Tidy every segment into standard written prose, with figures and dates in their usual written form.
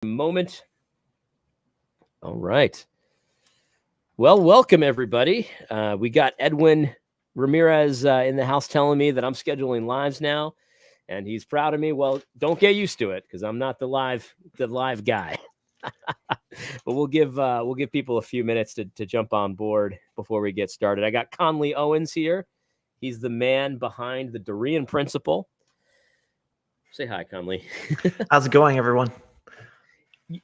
Moment. All right. Well, welcome everybody. We got Edwin Ramirez in the house telling me that I'm scheduling lives now, and he's proud of me. Well, don't get used to it because I'm not the live guy. But we'll give people a few minutes to jump on board before we get started. I got Conley Owens here. He's the man behind the Dorean principle. Say hi, Conley. How's it going, everyone?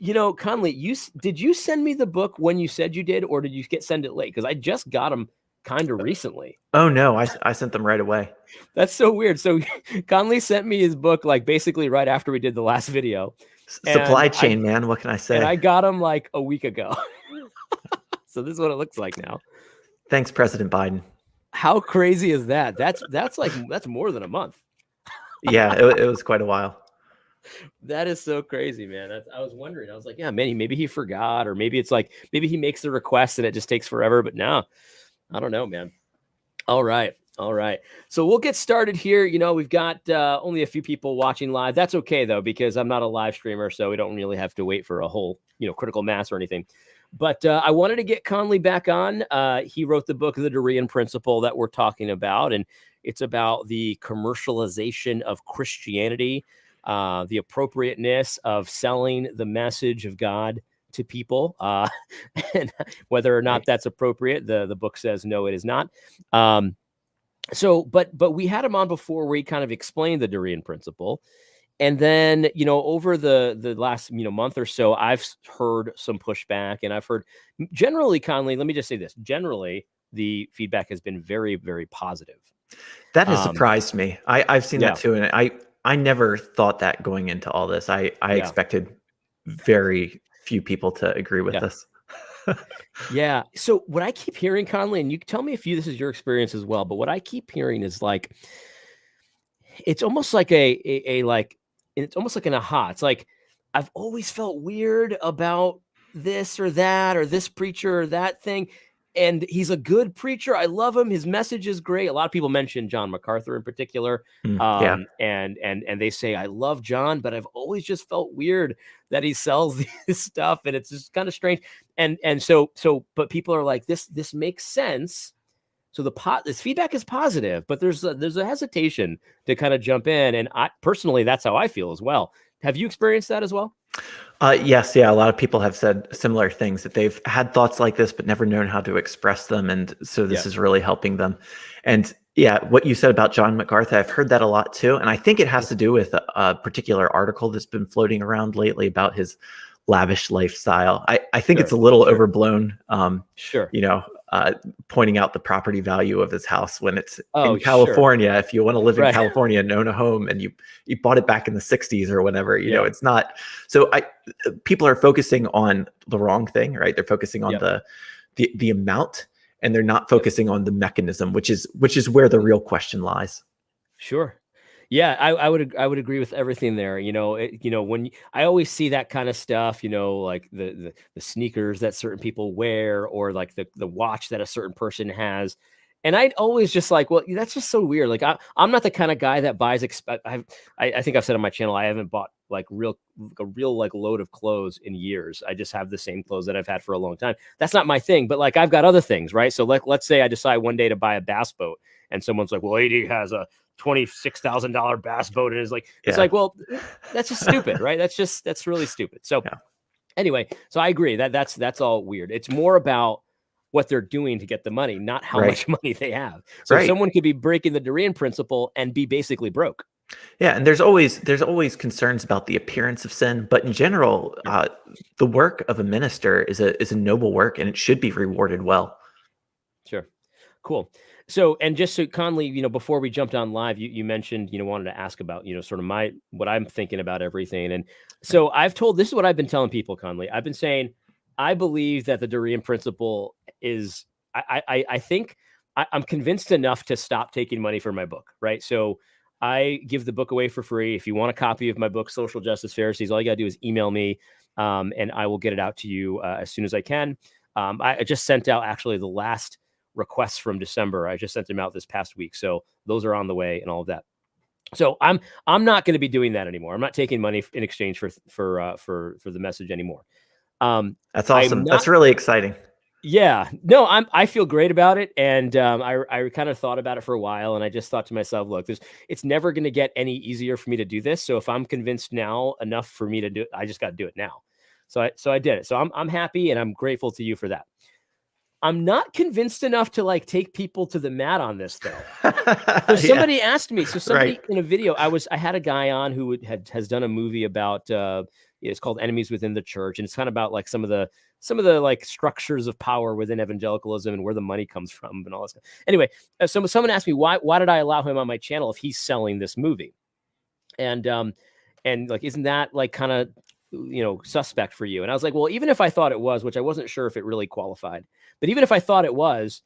You know, Conley, did you send me the book when you said you did, or did you send it late? Because I just got them kind of recently. Oh no, I sent them right away. That's so weird. So Conley sent me his book like basically right after we did the last video. Supply chain, man. What can I say? And I got him like a week ago. So this is what it looks like now. Thanks, President Biden. How crazy is that? That's more than a month. Yeah, it was quite a while. That is so crazy, man. I was wondering. I was like, yeah, man, maybe he forgot, or maybe it's like maybe he makes the request and it just takes forever. But no, I don't know, man. All right. So we'll get started here. You know, we've got only a few people watching live. That's okay though, because I'm not a live streamer, so we don't really have to wait for a whole critical mass or anything. But I wanted to get Conley back on. He wrote the book, The Dorean Principle, that we're talking about, and it's about the commercialization of Christianity. The appropriateness of selling the message of God to people, and whether or not that's appropriate, the book says no, it is not. But we had him on before where he kind of explained the Dorean principle, and then over the last month or so, I've heard some pushback, and I've heard generally, Conley. Let me just say this: generally, the feedback has been very, very positive. That has surprised me. I've seen that too, and I never thought that going into all this. I expected very few people to agree with this. Yeah. So what I keep hearing, Conley, and you tell me if this is your experience as well, but what I keep hearing is like, it's almost like it's almost like an aha. It's like, I've always felt weird about this or that, or this preacher or that thing. And he's a good preacher. I love him. His message is great. A lot of people mention John MacArthur in particular. And they say, I love John, but I've always just felt weird that he sells this stuff. And it's just kind of strange. But people are like, this makes sense. So this feedback is positive, but there's a hesitation to kind of jump in. And I personally, that's how I feel as well. Have you experienced that as well? Yes. Yeah. A lot of people have said similar things, that they've had thoughts like this, but never known how to express them. And so this is really helping them. And yeah, what you said about John MacArthur, I've heard that a lot too. And I think it has to do with a particular article that's been floating around lately about his lavish lifestyle. I think it's a little overblown. Pointing out the property value of his house when it's in California. If you want to live in California and own a home, and you bought it back in the 60s or whenever, you know, it's not. So people are focusing on the wrong thing, right? They're focusing on the amount, and they're not focusing on the mechanism, which is where the real question lies. Sure. Yeah, I would agree with everything there. When I always see that kind of stuff, like the sneakers that certain people wear, or like the watch that a certain person has. And I'd always just like, well, that's just so weird. Like I'm not the kind of guy that buys. I think I've said on my channel, I haven't bought like a real like load of clothes in years. I just have the same clothes that I've had for a long time. That's not my thing. But like I've got other things, right? So let's say I decide one day to buy a bass boat, and someone's like, well, AD has a $26,000 bass boat, and it's like, well, that's just stupid, right? That's really stupid. So anyway, so I agree that's all weird. It's more about what they're doing to get the money, not how much money they have. So someone could be breaking the Dorean principle and be basically broke. Yeah, and there's always concerns about the appearance of sin, but in general, the work of a minister is a noble work, and it should be rewarded well. Sure. Cool. So, and just so Conley, before we jumped on live, you mentioned, wanted to ask about, sort of what I'm thinking about everything. And so this is what I've been telling people, Conley. I've been saying, I believe that the Dorean principle is, I think I'm convinced enough to stop taking money for my book, right? So I give the book away for free. If you want a copy of my book, Social Justice Pharisees, all you got to do is email me, and I will get it out to you as soon as I can. I just sent out actually the last requests from December. I just sent them out this past week. So those are on the way and all of that. So I'm not going to be doing that anymore. I'm not taking money in exchange for the message anymore. That's I'm awesome. not. That's really exciting. Yeah, no, I feel great about it, and I kind of thought about it for a while, and I just thought to myself, look, it's never going to get any easier for me to do this. So if I'm convinced now enough for me to do it, I just got to do it now. So I did it. So I'm happy, and I'm grateful to you for that. I'm not convinced enough to like take people to the mat on this though. So Yeah, somebody asked me, so right. somebody in a video, I had a guy on who has done a movie about it's called Enemies Within the Church, and it's kind of about like some of the like structures of power within evangelicalism and where the money comes from and all this stuff. Anyway, so someone asked me why did I allow him on my channel if he's selling this movie? And like, isn't that like kind of suspect for you? And I was like, well, even if I thought it was, which I wasn't sure if it really qualified, but even if I thought it was,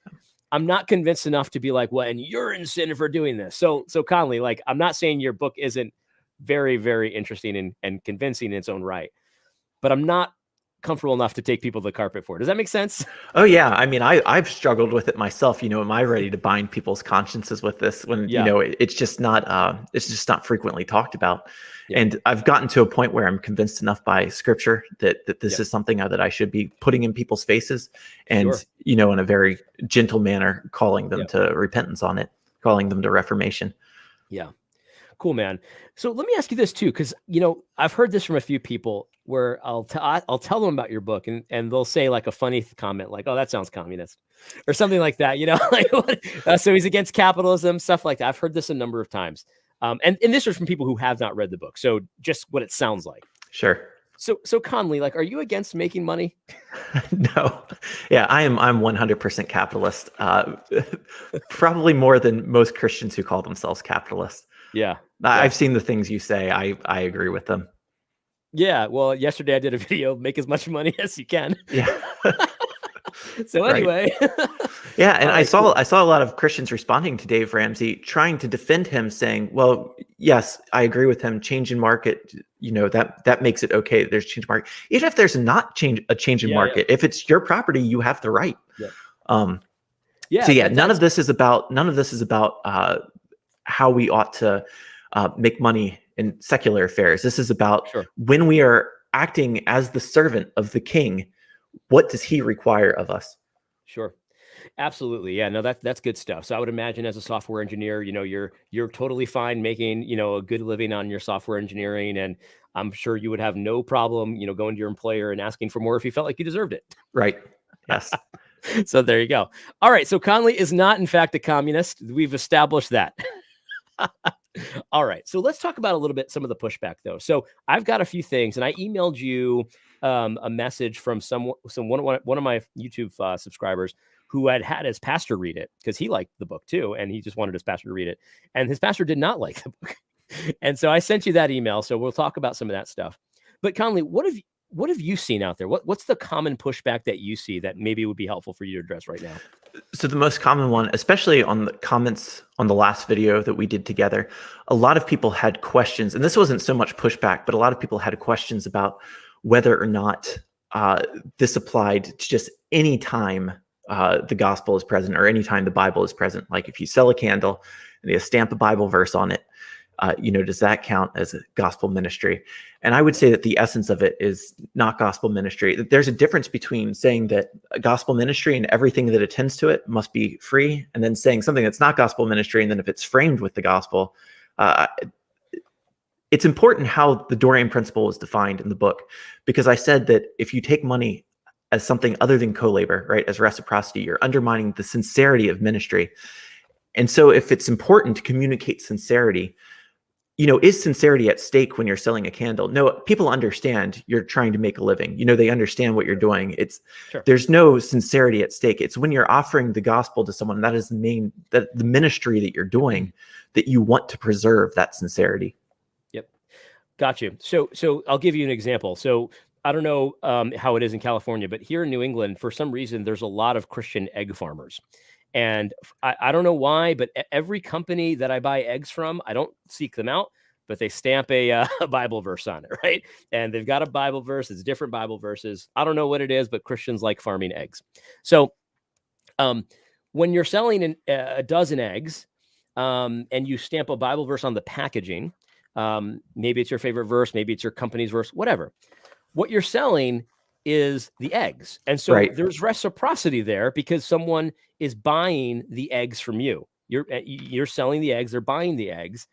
I'm not convinced enough to be like, well, and you're in sin for doing this. So Conley, like, I'm not saying your book isn't very, very interesting and convincing in its own right, but I'm not comfortable enough to take people to the carpet for it. Does that make sense? Oh yeah, I mean, I've struggled with it myself. Am I ready to bind people's consciences with this when Yeah. it's just not frequently talked about. Yep. And I've gotten to a point where I'm convinced enough by Scripture that this Yep. is something that I should be putting in people's faces, and Sure. in a very gentle manner, calling them Yep. to repentance on it, calling them to reformation. Yeah. Cool, man. So let me ask you this too, because I've heard this from a few people where I'll tell them about your book, and they'll say like a funny comment, like, "Oh, that sounds communist," or something like that. Like so he's against capitalism, stuff like that. I've heard this a number of times, and this is from people who have not read the book. So just what it sounds like. Sure. So Conley, like, are you against making money? No. Yeah, I'm 100% capitalist. Probably more than most Christians who call themselves capitalists. Yeah. I've seen the things you say. I agree with them. Yeah. Well, yesterday I did a video, make as much money as you can. Yeah. So Right. anyway. Yeah, and All I right, saw cool. I saw a lot of Christians responding to Dave Ramsey, trying to defend him, saying, "Well, yes, I agree with him. Change in market, that makes it okay. There's change in market, even if there's not a change in Yeah. Yeah. market. If it's your property, you have the right." Yeah. Um, so Yeah. yeah, none of this is about how we ought to make money in secular affairs. This is about Sure. when we are acting as the servant of the King. What does he require of us? Sure. Absolutely. Yeah, no, that's good stuff. So I would imagine as a software engineer, you're totally fine making, a good living on your software engineering. And I'm sure you would have no problem, going to your employer and asking for more if you felt like you deserved it. Right. Yes. So there you go. All right. So Conley is not, in fact, a communist. We've established that. All right. So let's talk about a little bit some of the pushback, though. So I've got a few things, and I emailed you a message from one of my YouTube subscribers who had his pastor read it because he liked the book too, and he just wanted his pastor to read it, and his pastor did not like the book, and so I sent you that email. So we'll talk about some of that stuff. But Conley, what have you seen out there? What's the common pushback that you see that maybe would be helpful for you to address right now? So the most common one, especially on the comments on the last video that we did together, a lot of people had questions, and this wasn't so much pushback, but a lot of people had questions about whether or not this applied to just any time the gospel is present or any time the Bible is present. Like if you sell a candle and you stamp a Bible verse on it, does that count as a gospel ministry? And I would say that the essence of it is not gospel ministry. There's a difference between saying that a gospel ministry and everything that attends to it must be free, and then saying something that's not gospel ministry, and then if it's framed with the gospel, it's important how the Dorean principle is defined in the book, because I said that if you take money as something other than co-labor, right, as reciprocity, you're undermining the sincerity of ministry. And so if it's important to communicate sincerity, is sincerity at stake when you're selling a candle? No, people understand you're trying to make a living. They understand what you're doing. Sure. There's no sincerity at stake. It's when you're offering the gospel to someone, that is the ministry that you're doing, that you want to preserve that sincerity. Yep. Got you. So I'll give you an example. So I don't know how it is in California, but here in New England, for some reason, there's a lot of Christian egg farmers. And I don't know why, but every company that I buy eggs from, I don't seek them out, but they stamp a Bible verse on it, right? And they've got a Bible verse. It's different Bible verses. I don't know what it is, but Christians like farming eggs. So when you're selling a dozen eggs, and you stamp a Bible verse on the packaging, maybe it's your favorite verse, maybe it's your company's verse, whatever. What you're selling is the eggs. And so Right. there's reciprocity there because someone is buying the eggs from you. You're selling the eggs, they're buying the eggs.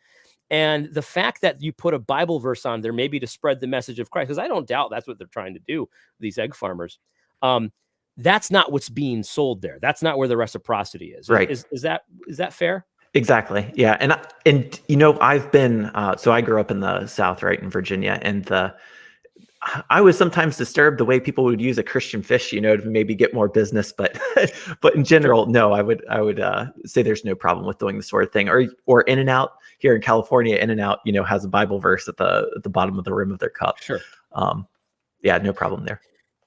And the fact that you put a Bible verse on there, maybe to spread the message of Christ, because I don't doubt that's what they're trying to do, these egg farmers. That's not what's being sold there. That's not where the reciprocity is. Right. Is that fair? Exactly. Yeah. And I've been, so I grew up in the South, right, in Virginia, and I was sometimes disturbed the way people would use a Christian fish, to maybe get more business, but but in general, Sure. no, I would say there's no problem with doing the sort of thing. Or In-N-Out here in California, In-N-Out, has a Bible verse at the bottom of the rim of their cup. Sure. Yeah, no problem there.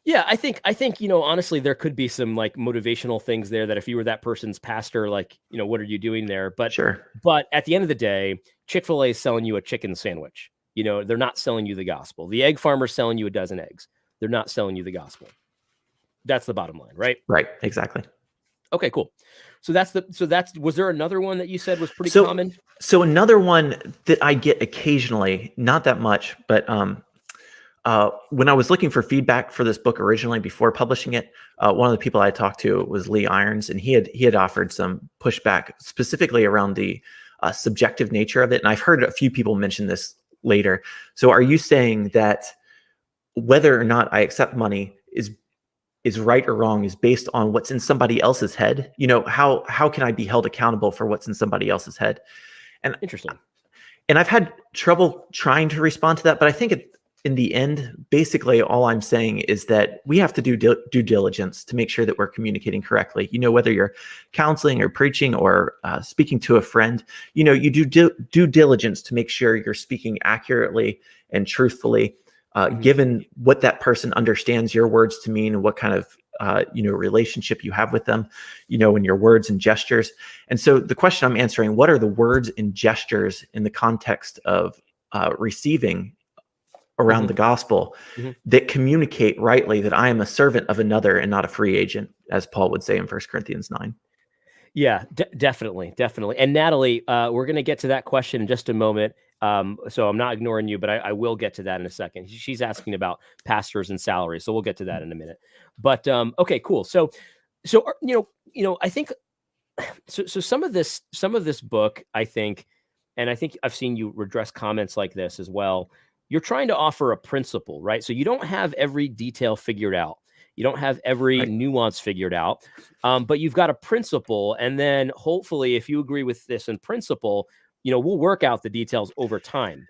Yeah, I think honestly, there could be some like motivational things there that if you were that person's pastor, like, what are you doing there? Sure. But at the end of the day, Chick-fil-A is selling you a chicken sandwich. They're not selling you the gospel. The egg farmer's selling you a dozen eggs. They're not selling you the gospel. That's the bottom line, right? Right. Exactly. Okay, cool. So was there another one that you said was pretty So common? so another one that I get occasionally, not that much, but when I was looking for feedback for this book originally before publishing it, one of the people I talked to was Lee Irons, and he had offered some pushback specifically around the subjective nature of it. And I've heard a few people mention this later. So are you saying that whether or not I accept money is right or wrong is based on what's in somebody else's head? How can I be held accountable for what's in somebody else's head? And Interesting. And I've had trouble trying to respond to that, but I think in the end, basically all I'm saying is that we have to do due diligence to make sure that we're communicating correctly. Whether you're counseling or preaching or speaking to a friend, you do due diligence to make sure you're speaking accurately and truthfully, given what that person understands your words to mean and what kind of relationship you have with them, in your words and gestures. And so the question I'm answering, what are the words and gestures in the context of receiving around the gospel that communicate rightly that I am a servant of another and not a free agent, as Paul would say in 1 Corinthians 9. Yeah, definitely. And Natalie, we're going to get to that question in just a moment. So I'm not ignoring you, but I will get to that in a second. She's asking about pastors and salaries, so we'll get to that in a minute. But okay, cool. So I think so. Some of this book, I think, and I think I've seen you address comments like this as well. You're trying to offer a principle, right? So you don't have every detail figured out. You don't have every nuance figured out, but you've got a principle. And then hopefully, if you agree with this in principle, we'll work out the details over time.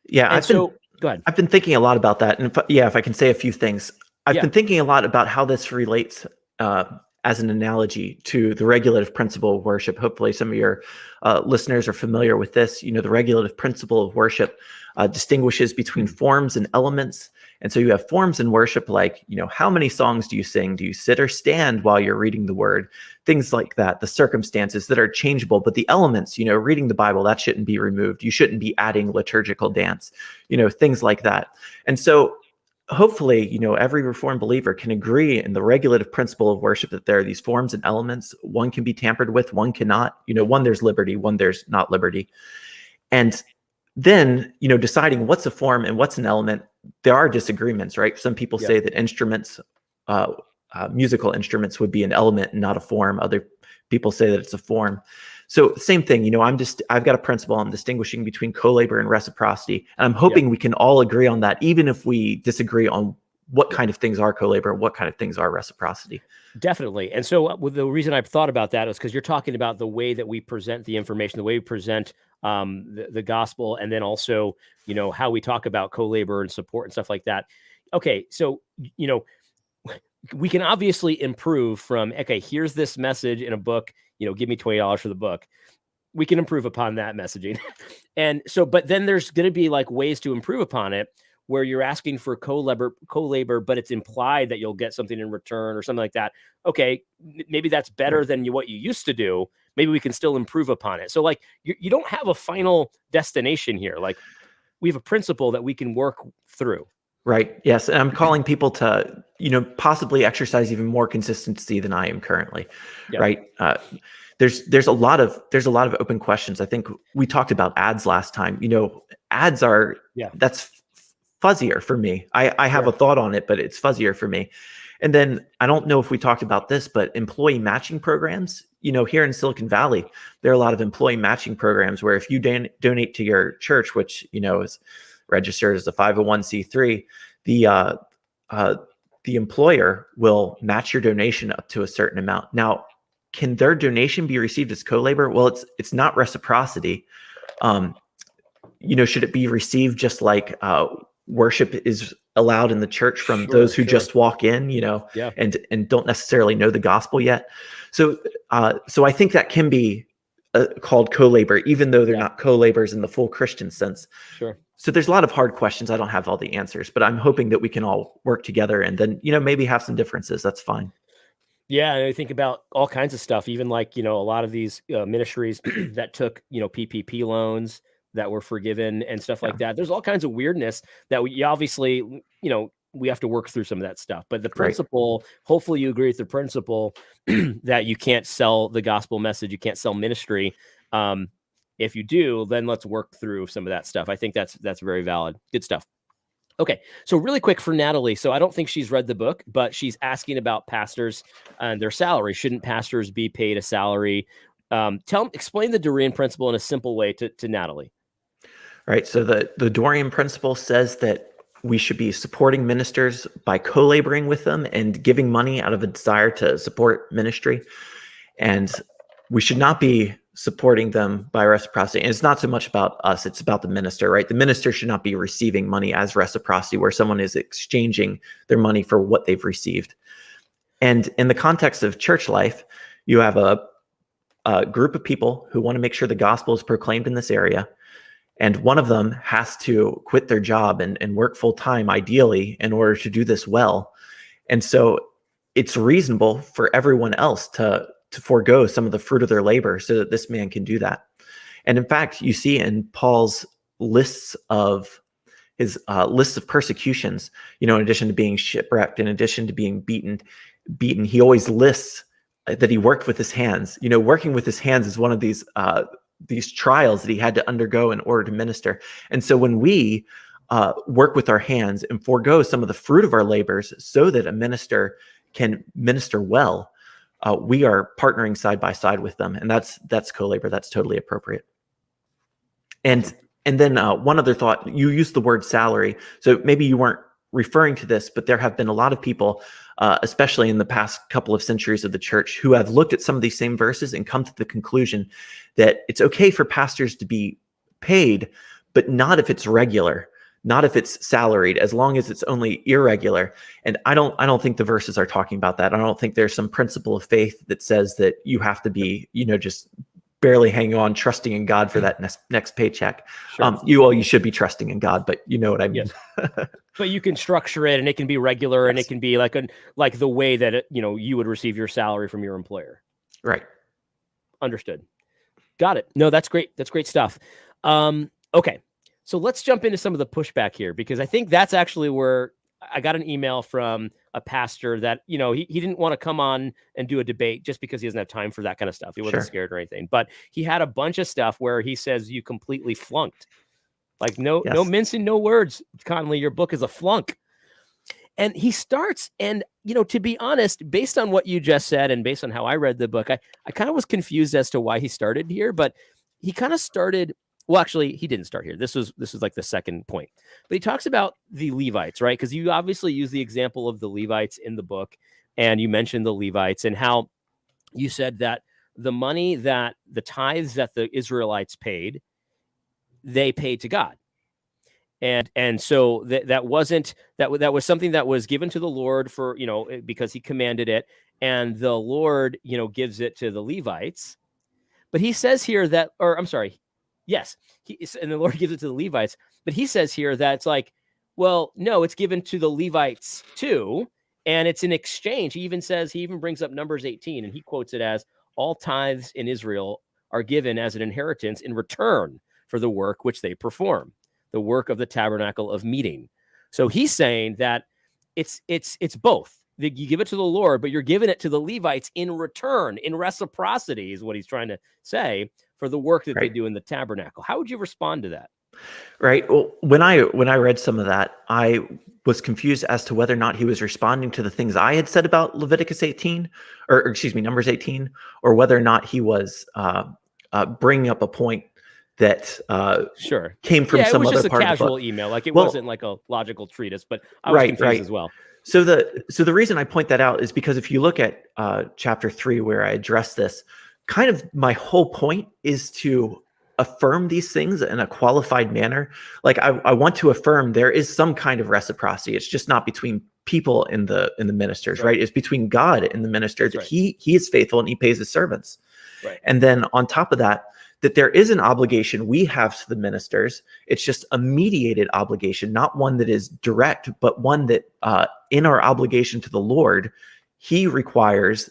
Yeah. Go ahead. I've been thinking a lot about that. And if I can say a few things, I've been thinking a lot about how this relates as an analogy to the regulative principle of worship. Hopefully some of your listeners are familiar with this. The regulative principle of worship distinguishes between forms and elements. And so you have forms in worship like, how many songs do you sing? Do you sit or stand while you're reading the word? Things like that, the circumstances that are changeable, but the elements, reading the Bible, that shouldn't be removed. You shouldn't be adding liturgical dance, things like that. And so hopefully, every Reformed believer can agree in the regulative principle of worship that there are these forms and elements. One can be tampered with, one cannot. One there's liberty, one there's not liberty. And then, deciding what's a form and what's an element, there are disagreements, right? Some people say that instruments, musical instruments would be an element and not a form. Other people say that it's a form. So same thing, I've got a principle. I'm distinguishing between co-labor and reciprocity. And I'm hoping we can all agree on that, even if we disagree on what kind of things are co-labor, what kind of things are reciprocity. Definitely. And so the reason I've thought about that is because you're talking about the way that we present the information, the way we present the gospel, and then also, how we talk about co-labor and support and stuff like that. Okay. So, we can obviously improve from, okay, here's this message in a book, give me $20 for the book. We can improve upon that messaging. And so, but then there's going to be like ways to improve upon it where you're asking for co-labor, but it's implied that you'll get something in return or something like that. Okay, maybe that's better than what you used to do. Maybe we can still improve upon it. So like, you don't have a final destination here. Like we have a principle that we can work through. Right. Yes. And I'm calling people to, possibly exercise even more consistency than I am currently. Right. there's a lot of open questions. I think we talked about ads last time. Ads are Yeah. that's fuzzier for me. I have Sure. a thought on it, but it's fuzzier for me. And then I don't know if we talked about this, but employee matching programs, here in Silicon Valley, there are a lot of employee matching programs where if you donate to your church, which, is registered as a 501c3, the employer will match your donation up to a certain amount. Now, can their donation be received as co-labor? Well, it's not reciprocity. Should it be received just like worship is allowed in the church from those who just walk in, Yeah. and don't necessarily know the gospel yet? So I think that can be called co-labor, even though they're not co-laborers in the full Christian sense. Sure. So there's a lot of hard questions. I don't have all the answers, but I'm hoping that we can all work together and then, maybe have some differences. That's fine. Yeah, and I think about all kinds of stuff, even like, a lot of these ministries that took, PPP loans that were forgiven and stuff like that. There's all kinds of weirdness that we obviously, we have to work through some of that stuff. But the principle, hopefully you agree with the principle that you can't sell the gospel message, you can't sell ministry. If you do, then let's work through some of that stuff. I think that's very valid. Good stuff. Okay, so really quick for Natalie. So I don't think she's read the book, but she's asking about pastors and their salary. Shouldn't pastors be paid a salary? Explain the Dorean principle in a simple way to Natalie. Right. So the Dorean principle says that we should be supporting ministers by co-laboring with them and giving money out of a desire to support ministry. And we should not be supporting them by reciprocity. And it's not so much about us, it's about the minister, right? The minister should not be receiving money as reciprocity, where someone is exchanging their money for what they've received. And in the context of church life, you have a group of people who want to make sure the gospel is proclaimed in this area. And one of them has to quit their job and work full time, ideally, in order to do this well. And so it's reasonable for everyone else to forego some of the fruit of their labor so that this man can do that. And in fact, you see in Paul's lists of persecutions, in addition to being shipwrecked, in addition to being beaten, he always lists that he worked with his hands. Working with his hands is one of these trials that he had to undergo in order to minister. And so when we work with our hands and forego some of the fruit of our labors so that a minister can minister well, we are partnering side by side with them. And that's co-labor. That's totally appropriate. And then one other thought, you used the word salary. So maybe you weren't referring to this, but there have been a lot of people, especially in the past couple of centuries of the church, who have looked at some of these same verses and come to the conclusion that it's okay for pastors to be paid, but not if it's regular, not if it's salaried, as long as it's only irregular. And I don't think the verses are talking about that. I don't think there's some principle of faith that says that you have to be, just barely hanging on, trusting in God for that next paycheck. Sure. You should be trusting in God, but you know what I mean. Yes. But you can structure it, and it can be regular, and it can be like the way that you would receive your salary from your employer. Right. Understood. Got it. No, that's great. That's great stuff. Okay. So let's jump into some of the pushback here, because I think that's actually where I got an email from a pastor that, he didn't want to come on and do a debate just because he doesn't have time for that kind of stuff. He wasn't scared or anything, but he had a bunch of stuff where he says you completely flunked. Like no mincing, no words. Conley, your book is a flunk. And he starts, and, to be honest, based on what you just said and based on how I read the book, I kind of was confused as to why he started here, but he kind of started. Well, actually, he didn't start here. This was like the second point. But he talks about the Levites, right? Because you obviously use the example of the Levites in the book, and you mentioned the Levites and how you said that the money that the tithes that the Israelites paid, they paid to God. And so that was something that was given to the Lord for, because he commanded it, and the Lord, gives it to the Levites. But he says here that, or I'm sorry, yes, and the Lord gives it to the Levites, but he says here that it's like, well, no, it's given to the Levites too, and it's in exchange. He even brings up Numbers 18, and he quotes it as, all tithes in Israel are given as an inheritance in return for the work which they perform, the work of the tabernacle of meeting. So he's saying that it's both. You give it to the Lord, but you're giving it to the Levites in return, in reciprocity, is what he's trying to say, for the work that they Right. do in the tabernacle. How would you respond to that? Right. Well, when I read some of that, I was confused as to whether or not he was responding to the things I had said about Leviticus 18, or excuse me, Numbers 18, or whether or not he was bringing up a point that Sure. came from Yeah, it some was other just a part of the casual book. email. Like, it wasn't Well, like a logical treatise, but I was right, confused right. as well. So the reason I point that out is because if you look at chapter 3, where I address this, kind of my whole point is to affirm these things in a qualified manner. Like I want to affirm there is some kind of reciprocity. It's just not between people in the ministers, Right. right? It's between God and the minister, That's that right. he is faithful and he pays his servants. Right. And then on top of that, that there is an obligation we have to the ministers. It's just a mediated obligation, not one that is direct, but one that in our obligation to the Lord, he requires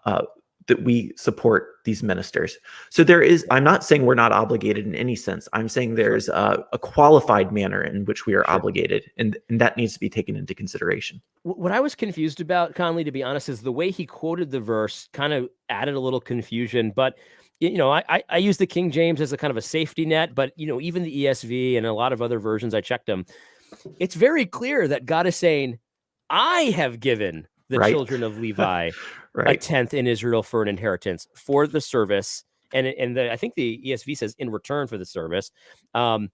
uh, that we support these ministers. So there is, I'm not saying we're not obligated in any sense. I'm saying Sure. there's a qualified manner in which we are Sure. obligated, and that needs to be taken into consideration. What I was confused about, Conley, to be honest, is the way he quoted the verse kind of added a little confusion. But I use the King James as a kind of a safety net, but even the ESV and a lot of other versions, I checked them. It's very clear that God is saying, "I have given the Right. children of Levi a Right. tenth in Israel for an inheritance for the service," and I think the ESV says in return for the service. Um,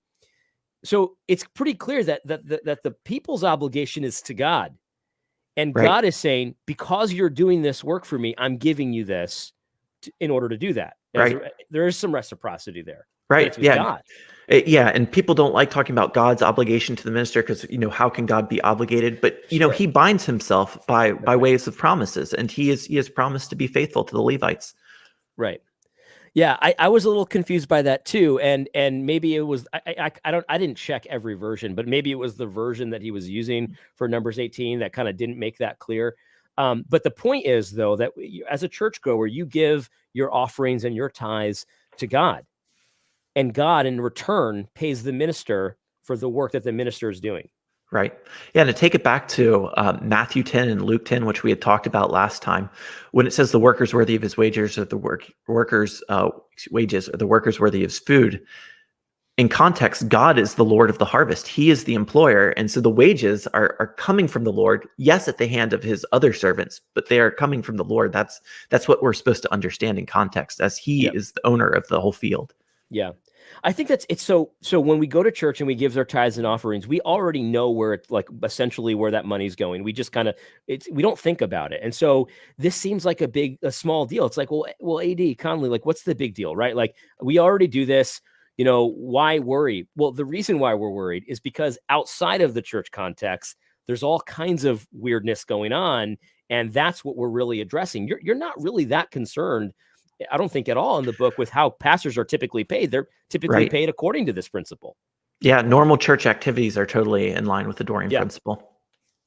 so it's pretty clear that the people's obligation is to God. And Right. God is saying, because you're doing this work for me, I'm giving you this in order to do that. Right. There is some reciprocity there, but Right. it's with Yeah. God. Yeah, and people don't like talking about God's obligation to the minister because how can God be obligated? But Sure. he binds himself by That's right. ways of promises, and he has promised to be faithful to the Levites. Right. Yeah, I was a little confused by that too, and maybe it was I didn't check every version, but maybe it was the version that he was using for Numbers 18 that kind of didn't make that clear. But the point is, though, that as a churchgoer, you give your offerings and your tithes to God, and God in return pays the minister for the work that the minister is doing. Right. Yeah, and to take it back to Matthew 10 and Luke 10, which we had talked about last time, when it says the worker's worthy of his wages, or the workers' wages, or the workers worthy of his food, in context, God is the Lord of the harvest. He is the employer. And so the wages are coming from the Lord, yes, at the hand of his other servants, but they are coming from the Lord. That's what we're supposed to understand in context, as he Yep. is the owner of the whole field. Yeah. I think it's so when we go to church and we give our tithes and offerings, we already know where it's like essentially where that money's going. We just kind of we don't think about it. And so this seems like a small deal. It's like, well, AD Conley, like, what's the big deal, right? Like, we already do this, why worry? Well, the reason why we're worried is because outside of the church context, there's all kinds of weirdness going on. And that's what we're really addressing. You're not really that concerned, I don't think, at all in the book with how pastors are typically paid. They're typically Right. paid according to this principle. Yeah, normal church activities are totally in line with the Dorean Yeah, principle.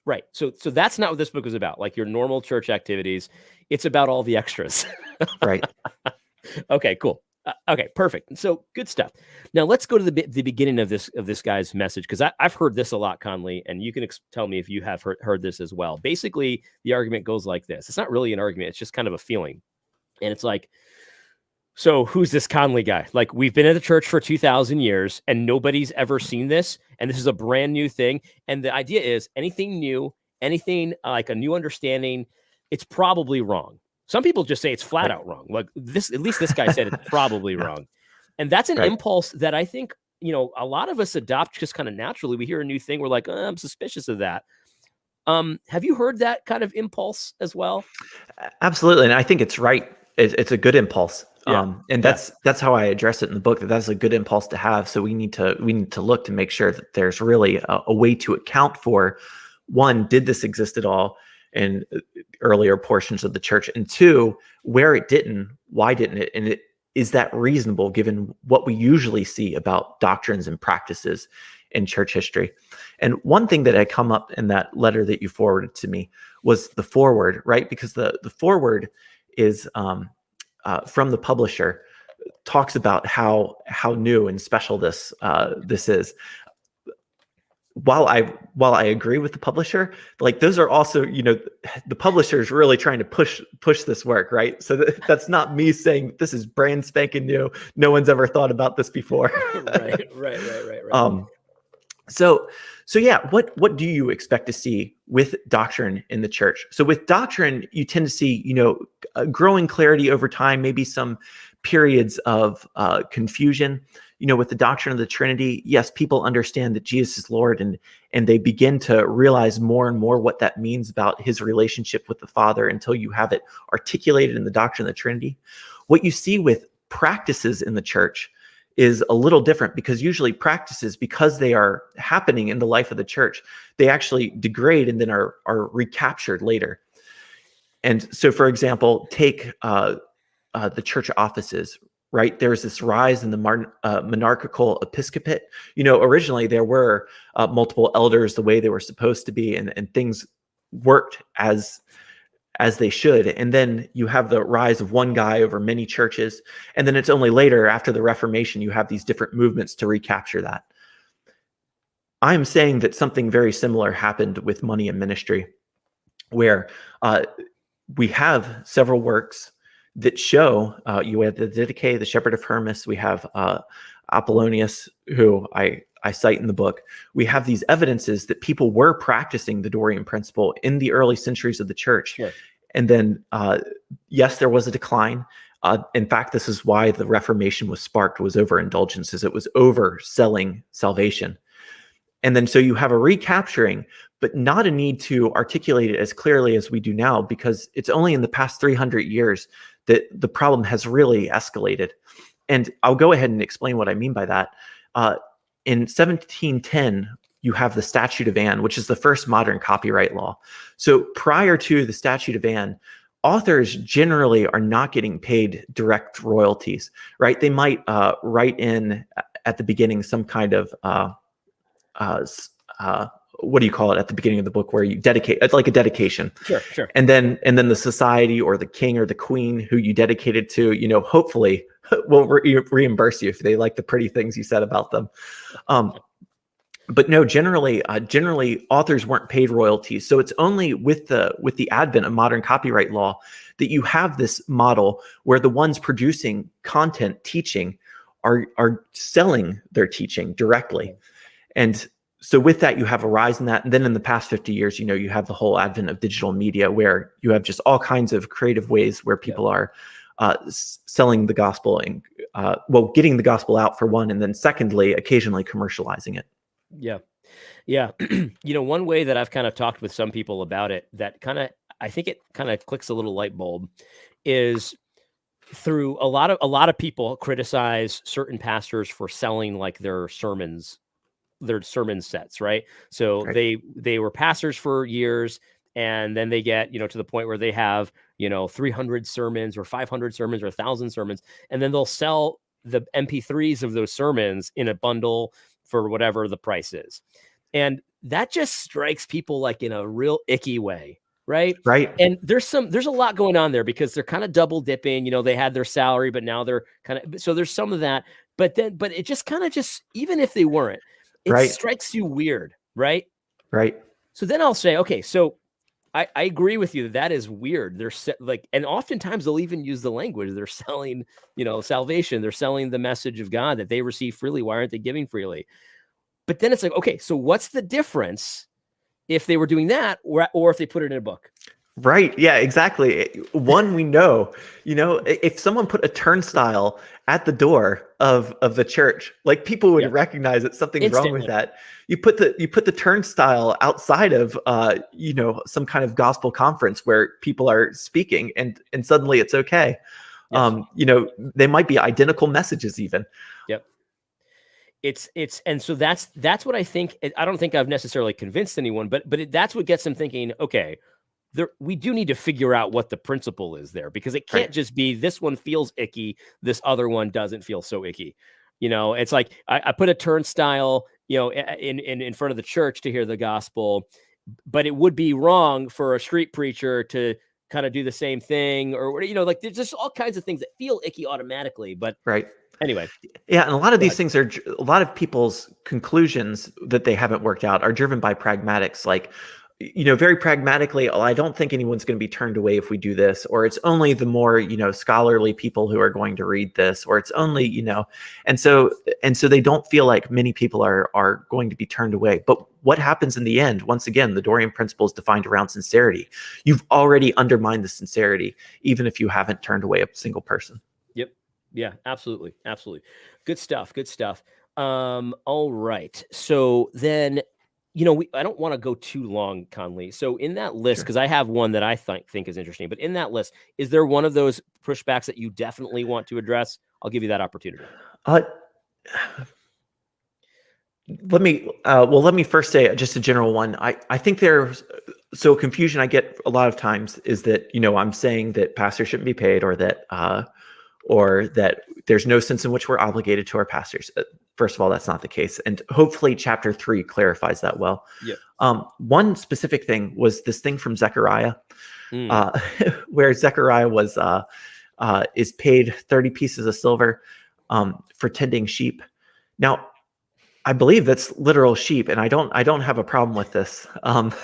right. So that's not what this book is about. Like your normal church activities, it's about all the extras. Right. Okay, cool. Okay, perfect. So good stuff. Now let's go to the beginning of this guy's message, because I've heard this a lot, Conley, and you can tell me if you have heard this as well. Basically, the argument goes like this. It's not really an argument. It's just kind of a feeling. And it's like, so who's this Conley guy? Like, we've been at the church for 2,000 years and nobody's ever seen this. And this is a brand new thing. And the idea is anything new, anything like a new understanding, it's probably wrong. Some people just say it's flat Right. out wrong. Like this, at least this guy said it's probably Yeah. wrong. And that's an Right. impulse that I think, a lot of us adopt just kind of naturally. We hear a new thing. We're like, I'm suspicious of that. Have you heard that kind of impulse as well? Absolutely, and I think it's right. It's a good impulse, Yeah. and Yeah. that's how I address it in the book. That's a good impulse to have. So we need to look to make sure that there's really a way to account for, one, did this exist at all in earlier portions of the church, and two, where it didn't, why didn't it, and is that reasonable given what we usually see about doctrines and practices in church history. And one thing that had come up in that letter that you forwarded to me was the foreword, right? Because the foreword is from the publisher, talks about how new and special this is. while I agree with the publisher, like those are also, the publisher is really trying to push this work, right? So that's not me saying this is brand spanking new. No one's ever thought about this before. Right. um, so yeah, what do you expect to see with doctrine in the church? So with doctrine, you tend to see, growing clarity over time, maybe some periods of confusion. With the doctrine of the Trinity, yes, people understand that Jesus is Lord, and they begin to realize more and more what that means about his relationship with the Father until you have it articulated in the doctrine of the Trinity. What you see with practices in the church is a little different, because usually practices, because they are happening in the life of the church, they actually degrade and then are recaptured later. And so, for example, take the church offices, right? There's this rise in the monarchical episcopate. Originally there were multiple elders the way they were supposed to be, and things worked as they should. And then you have the rise of one guy over many churches. And then it's only later, after the Reformation, you have these different movements to recapture that. I'm saying that something very similar happened with money and ministry, where we have several works that show, you have the Didache, the Shepherd of Hermas, we have Apollonius, who I cite in the book. We have these evidences that people were practicing the Dorean principle in the early centuries of the church. Sure. And then, yes, there was a decline. In fact, this is why the Reformation was sparked, was overindulgences. It was overselling salvation. And then so you have a recapturing, but not a need to articulate it as clearly as we do now, because it's only in the past 300 years that the problem has really escalated. And I'll go ahead and explain what I mean by that. In 1710, you have the Statute of Anne, which is the first modern copyright law. So prior to the Statute of Anne, authors generally are not getting paid direct royalties, right? They might write in at the beginning some kind of what do you call it at the beginning of the book, where you dedicate, it's like a dedication. Sure. And then the society or the king or the queen who you dedicated to, hopefully will reimburse you if they like the pretty things you said about them. But no, generally authors weren't paid royalties. So it's only with the advent of modern copyright law that you have this model where the ones producing content, teaching, are selling their teaching directly. And so with that, you have a rise in that. And then in the past 50 years, you have the whole advent of digital media, where you have just all kinds of creative ways where people are selling the gospel and, getting the gospel out, for one, and then secondly, occasionally commercializing it. Yeah. One way that I've kind of talked with some people about it, that I think it kind of clicks a little light bulb, is through a lot of people criticize certain pastors for selling like their sermon sets, right? So Right. they were pastors for years, and then they get, to the point where they have, 300 sermons or 500 sermons or 1,000 sermons, and then they'll sell the MP3s of those sermons in a bundle for whatever the price is. And that just strikes people like in a real icky way, right? Right. And there's a lot going on there, because they're kind of double dipping. They had their salary, but now they're so there's some of that. But it just even if they weren't, it Right. strikes you weird, right? Right. So then I'll say, okay, so I agree with you that is weird. They're and oftentimes they'll even use the language. They're selling, salvation. They're selling the message of God that they receive freely. Why aren't they giving freely? But then it's like, okay, so what's the difference if they were doing that, or if they put it in a book? Right. Yeah, exactly. One, we know, if someone put a turnstile at the door of the church, like people would recognize that something's wrong with that. You put the turnstile outside of, some kind of gospel conference where people are speaking, and suddenly it's okay. Yes. They might be identical messages even. Yep. And so that's what I think. I don't think I've necessarily convinced anyone, but that's what gets them thinking, okay, we do need to figure out what the principle is there, because it can't just be this one feels icky, this other one doesn't feel so icky. It's like I put a turnstile, in front of the church to hear the gospel, but it would be wrong for a street preacher to kind of do the same thing, or like there's just all kinds of things that feel icky automatically. But right. Anyway, Yeah, and a lot of go these ahead. things are a lot of people's conclusions that they haven't worked out are driven by pragmatics. Like, very pragmatically, oh, I don't think anyone's going to be turned away if we do this, or it's only the more scholarly people who are going to read this, or it's only and so they don't feel like many people are going to be turned away. But what happens in the end? Once again, the Dorean principle is defined around sincerity. You've already undermined the sincerity, even if you haven't turned away a single person. Yep. Yeah, absolutely. Absolutely. Good stuff. Good stuff. All right. So then, I don't want to go too long, Conley. So in that list, Sure. because I have one that I think is interesting, but in that list, is there one of those pushbacks that you definitely want to address? I'll give you that opportunity. Uh, let me first say just a general one. I think there's confusion I get a lot of times is that I'm saying that pastors shouldn't be paid, or that there's no sense in which we're obligated to our pastors. First of all, that's not the case, and hopefully chapter 3 clarifies that well. Yep. One specific thing was this thing from Zechariah, where Zechariah is paid 30 pieces of silver for tending sheep. Now, I believe that's literal sheep, and I don't have a problem with this. That's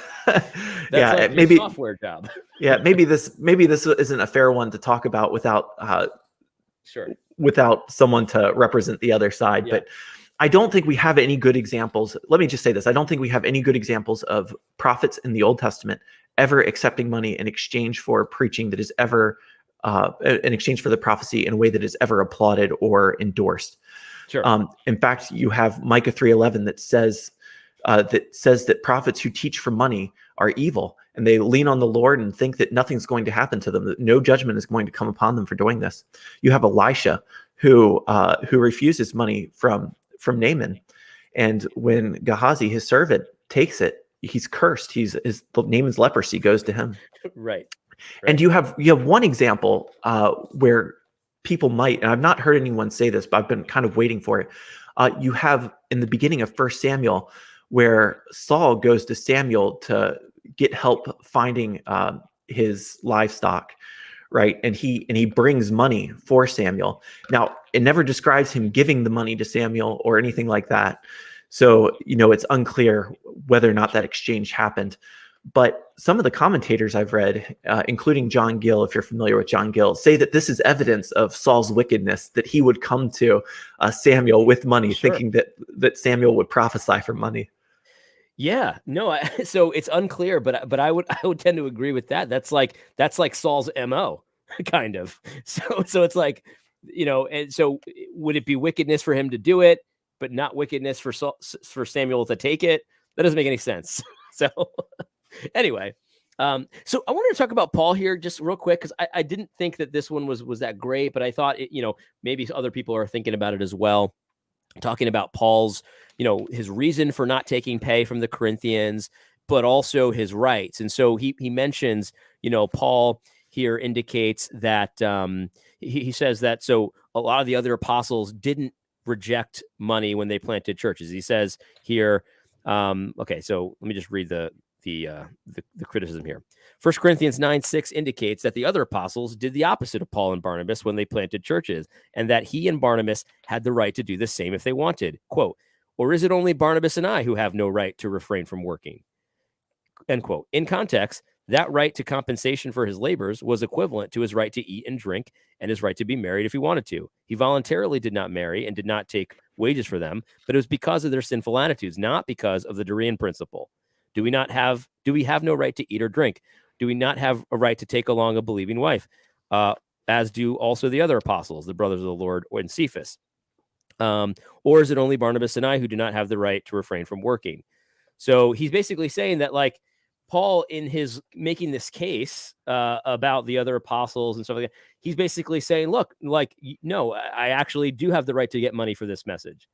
yeah, like maybe your software job. yeah, maybe this isn't a fair one to talk about Sure. without someone to represent the other side. Yeah. But I don't think we have any good examples. Let me just say this: I don't think we have any good examples of prophets in the Old Testament ever accepting money in exchange for preaching that is ever in exchange for the prophecy in a way that is ever applauded or endorsed. Sure. In fact, you have Micah 3:11 that says that prophets who teach for money are evil, and they lean on the Lord and think that nothing's going to happen to them, that no judgment is going to come upon them for doing this. You have Elisha who refuses money from Naaman, and when Gehazi, his servant, takes it, he's cursed. Naaman's leprosy goes to him. Right. And you have one example where people might, and I've not heard anyone say this, but I've been kind of waiting for it. You have in the beginning of 1 Samuel where Saul goes to Samuel to get help finding his livestock, right? And he brings money for Samuel. Now, it never describes him giving the money to Samuel or anything like that. So, it's unclear whether or not that exchange happened. But some of the commentators I've read, including John Gill, if you're familiar with John Gill, say that this is evidence of Saul's wickedness, that he would come to Samuel with money, Sure. thinking that Samuel would prophesy for money. Yeah, no. So it's unclear, but I would tend to agree with that. That's like Saul's MO, kind of. So it's like, and so would it be wickedness for him to do it, but not wickedness for Samuel to take it? That doesn't make any sense. So. Anyway, so I wanted to talk about Paul here just real quick, because I didn't think that this one was that great, but I thought maybe other people are thinking about it as well. Talking about Paul's, his reason for not taking pay from the Corinthians, but also his rights. And so he mentions, Paul here indicates that he says that so a lot of the other apostles didn't reject money when they planted churches. He says here, okay, so let me just read the criticism here. 1 Corinthians 9:6 indicates that the other apostles did the opposite of Paul and Barnabas when they planted churches, and that he and Barnabas had the right to do the same if they wanted. Quote, or is it only Barnabas and I who have no right to refrain from working? End quote. In context, that right to compensation for his labors was equivalent to his right to eat and drink and his right to be married if he wanted to. He voluntarily did not marry and did not take wages for them, but it was because of their sinful attitudes, not because of the Dorean principle. Do we have no right to eat or drink? Do we not have a right to take along a believing wife? As do also the other apostles, the brothers of the Lord, and Cephas. Or is it only Barnabas and I who do not have the right to refrain from working? So he's basically saying that, like, Paul, in his making this case about the other apostles and stuff like that, he's basically saying, look, like, no, I actually do have the right to get money for this message.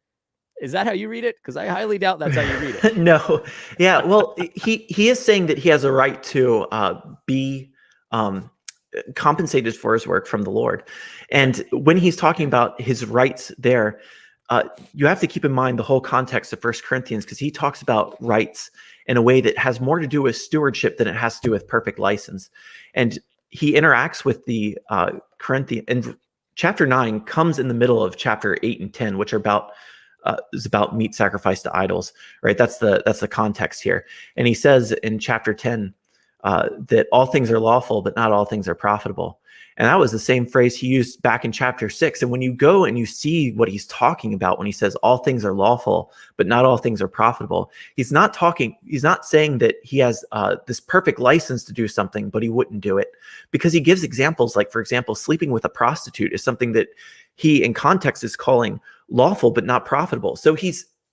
Is that how you read it? Because I highly doubt that's how you read it. No. Yeah. Well, he is saying that he has a right to be compensated for his work from the Lord. And when he's talking about his rights there, you have to keep in mind the whole context of 1 Corinthians, because he talks about rights in a way that has more to do with stewardship than it has to do with perfect license. And he interacts with the Corinthian, and chapter 9 comes in the middle of chapter 8 and 10, which are about is about meat sacrificed to idols, right? That's the context here. And he says in chapter 10 that all things are lawful, but not all things are profitable. And that was the same phrase he used back in chapter 6. And when you go and you see what he's talking about when he says all things are lawful, but not all things are profitable, he's not saying that he has this perfect license to do something, but he wouldn't do it, because he gives examples. Like, for example, sleeping with a prostitute is something that he in context is calling lawful, but not profitable. So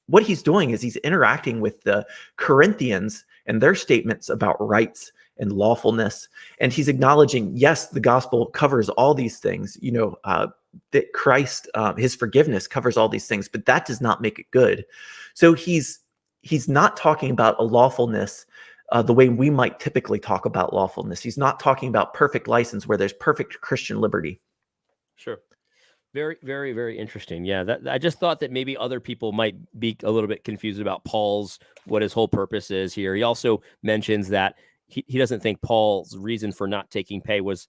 what he's doing is he's interacting with the Corinthians and their statements about rights and lawfulness. And he's acknowledging, yes, the gospel covers all these things, that Christ, his forgiveness covers all these things, but that does not make it good. So he's not talking about a lawfulness the way we might typically talk about lawfulness. He's not talking about perfect license where there's perfect Christian liberty. Sure. Very, very, very interesting. Yeah, I just thought that maybe other people might be a little bit confused about what his whole purpose is here. He also mentions that he doesn't think Paul's reason for not taking pay was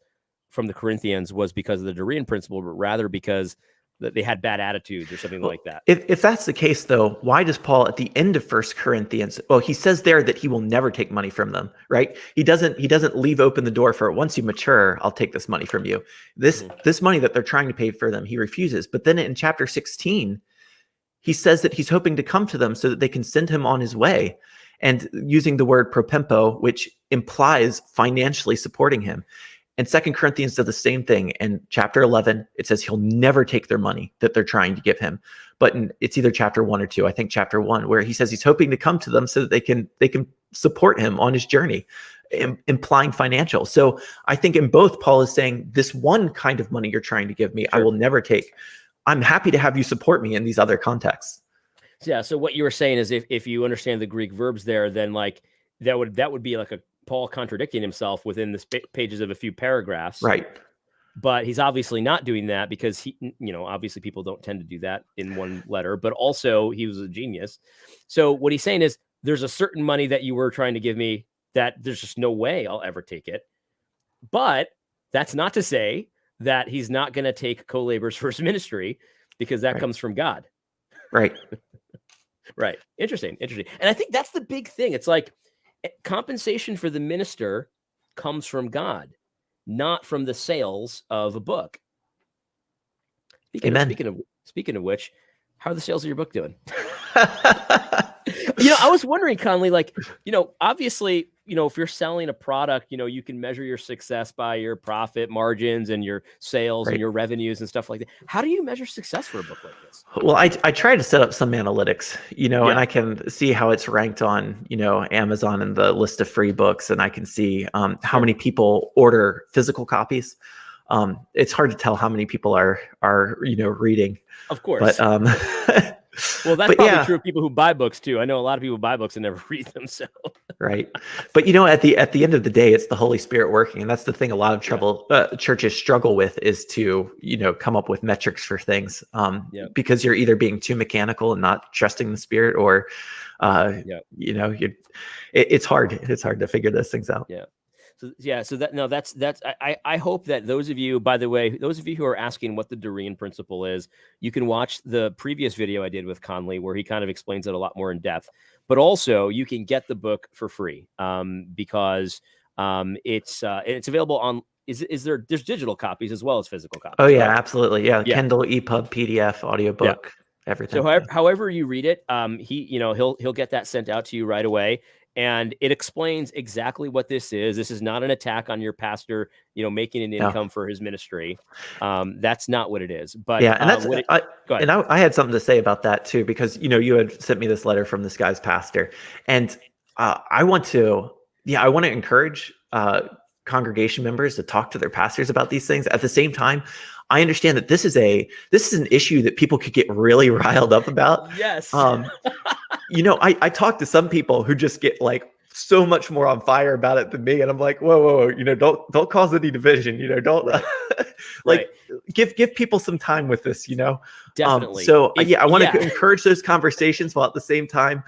from the Corinthians was because of the Dorean principle, but rather because they had bad attitudes or something like that. If that's the case, though, why does Paul at the end of 1 Corinthians, well, he says there that he will never take money from them, right? He doesn't leave open the door for, once you mature, I'll take this money from you. This money that they're trying to pay for them, he refuses. But then in chapter 16, he says that he's hoping to come to them so that they can send him on his way, and using the word propempo, which implies financially supporting him. And 2 Corinthians does the same thing. In chapter 11, it says he'll never take their money that they're trying to give him. But it's either chapter 1 or 2, I think chapter 1, where he says he's hoping to come to them so that they can support him on his journey, implying financial. So I think in both, Paul is saying, this one kind of money you're trying to give me, I will never take. I'm happy to have you support me in these other contexts. Yeah. So what you were saying is if you understand the Greek verbs there, then like that would be like a Paul contradicting himself within the pages of a few paragraphs. Right. But he's obviously not doing that because obviously people don't tend to do that in one letter, but also he was a genius. So what he's saying is there's a certain money that you were trying to give me that there's just no way I'll ever take it. But that's not to say that he's not going to take co-laborers for his ministry, because that comes from God. Right. Right. Interesting. And I think that's the big thing. It's like compensation for the minister comes from God, not from the sales of a book. Speaking of which, how are the sales of your book doing? I was wondering, Conley, obviously, if you're selling a product, you can measure your success by your profit margins and your sales and your revenues and stuff like that. How do you measure success for a book like this? Well, I try to set up some analytics, and I can see how it's ranked on, Amazon and the list of free books. And I can see how many people order physical copies. It's hard to tell how many people are reading. Of course. But well, that's probably true of people who buy books too. I know a lot of people buy books and never read them. So right. But at the end of the day, it's the Holy Spirit working. And that's the thing a lot of churches struggle with, is to, come up with metrics for things. Because you're either being too mechanical and not trusting the Spirit, or it's hard. It's hard to figure those things out. Yeah. I hope that those of you, by the way, those of you who are asking what the Dorean principle is, you can watch the previous video I did with Conley, where he kind of explains it a lot more in depth. But also, you can get the book for free because it's available on. There's digital copies as well as physical copies? Oh yeah, right? Absolutely. Yeah, Kindle, EPUB, PDF, audiobook, everything. So however you read it, he'll get that sent out to you right away. And it explains exactly what this is. This is not an attack on your pastor, making an income for his ministry. That's not what it is. But and that's go ahead. And I had something to say about that too, because you had sent me this letter from this guy's pastor, and I want to encourage congregation members to talk to their pastors about these things. At the same time, I understand that this is an issue that people could get really riled up about. Yes. I talk to some people who just get so much more on fire about it than me, and I'm like, whoa, don't cause any division. Don't give people some time with this. Definitely. I want to encourage those conversations while at the same time,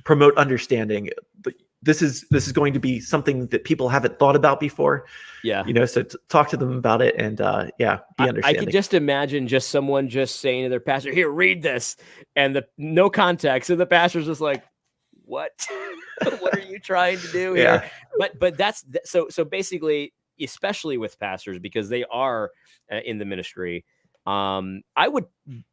promote understanding. But this is going to be something that people haven't thought about before. Yeah. So talk to them about it, and be understanding. I could just imagine just someone just saying to their pastor, "Here, read this," and no context, and the pastor's just like, "What? What are you trying to do here?" But that's so basically, especially with pastors, because they are in the ministry. I would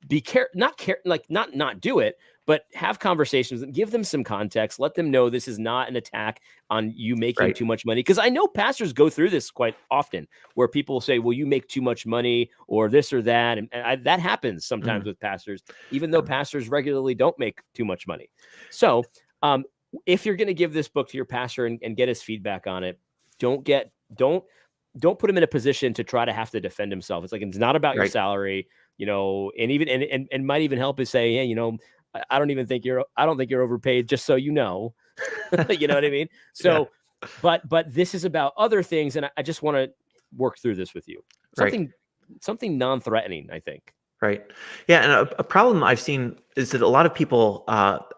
be not do it, but have conversations and give them some context. Let them know this is not an attack on you making too much money. Because I know pastors go through this quite often, where people say, "Well, you make too much money," or this or that, and that happens sometimes with pastors, even though pastors regularly don't make too much money. So, if you're going to give this book to your pastor and get his feedback on it, don't put him in a position to try to have to defend himself. It's like, it's not about your salary, and even, and might even help is say, "Hey, I don't think you're overpaid, just so you know." You know what I mean? So, but this is about other things. And I just want to work through this with you. Something non-threatening, I think. Right. Yeah. And a problem I've seen is that a lot of people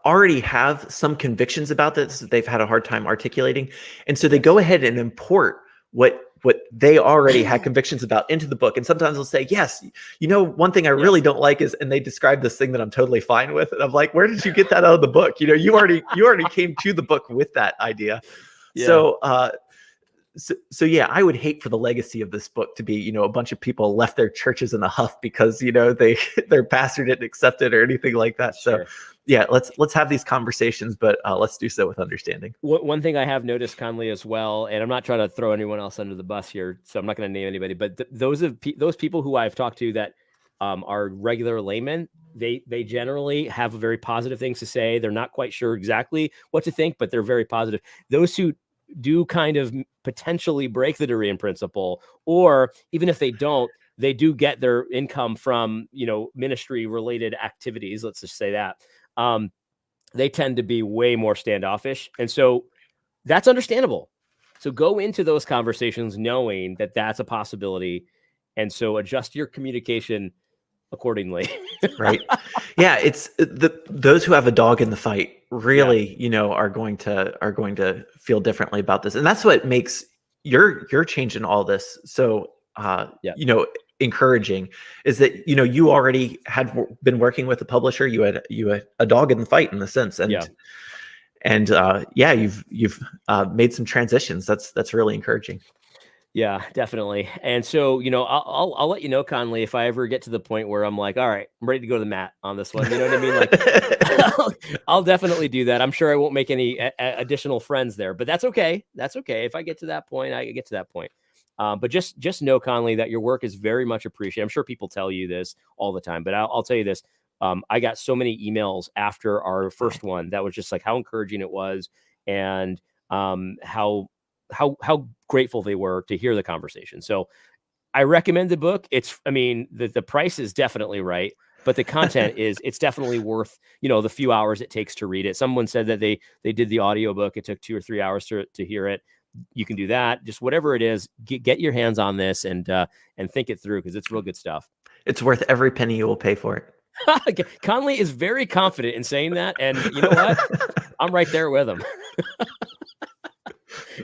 already have some convictions about this that they've had a hard time articulating. And so they go ahead and import what they already had convictions about into the book. And sometimes they'll say, "Yes, one thing I really don't like is," and they describe this thing that I'm totally fine with. And I'm like, "Where did you get that out of the book? You already came to the book with that idea." Yeah. So yeah, I would hate for the legacy of this book to be, a bunch of people left their churches in a huff because, their pastor didn't accept it or anything like that. Sure. So yeah, let's have these conversations, but let's do so with understanding. One thing I have noticed, Conley, as well, and I'm not trying to throw anyone else under the bus here, so I'm not going to name anybody, but those people who I've talked to that are regular laymen, they generally have very positive things to say. They're not quite sure exactly what to think, but they're very positive. Those who do kind of potentially break the Dorean principle, or even if they don't, they do get their income from, ministry related activities. Let's just say that. They tend to be way more standoffish. And so that's understandable. So go into those conversations knowing that that's a possibility. And so adjust your communication accordingly. Right. Yeah. It's those who have a dog in the fight really, are going to feel differently about this. And that's what makes your change in all this so, encouraging, is that, you already had been working with a publisher. You had a dog in the fight in the sense. And you've made some transitions. That's really encouraging. Yeah, definitely. And so, I'll let you know, Conley, if I ever get to the point where I'm like, all right, I'm ready to go to the mat on this one. You know what I mean? Like, I'll definitely do that. I'm sure I won't make any additional friends there, but that's okay. That's okay. If I get to that point, I get to that point. But just know, Conley, that your work is very much appreciated. I'm sure people tell you this all the time, but I'll tell you this. I got so many emails after our first one that was just like how encouraging it was, and how grateful they were to hear the conversation. So I recommend the book. The price is definitely right, but the content it's definitely worth, the few hours it takes to read it. Someone said that they did the audiobook. It took 2 or 3 hours to hear it. You can do that. Just whatever it is, get your hands on this and think it through, because it's real good stuff. It's worth every penny you will pay for it. Conley is very confident in saying that. And you know what? I'm right there with him.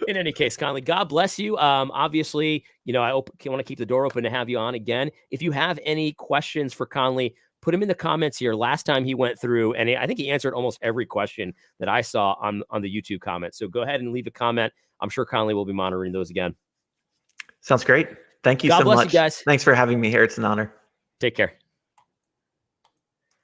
In any case, Conley, God bless you. Obviously, I want to keep the door open to have you on again. If you have any questions for Conley, put them in the comments here. Last time he went through, and I think he answered almost every question that I saw on the YouTube comments. So go ahead and leave a comment. I'm sure Conley will be monitoring those again. Sounds great. Thank you so much. God bless you guys. Thanks for having me here. It's an honor. Take care.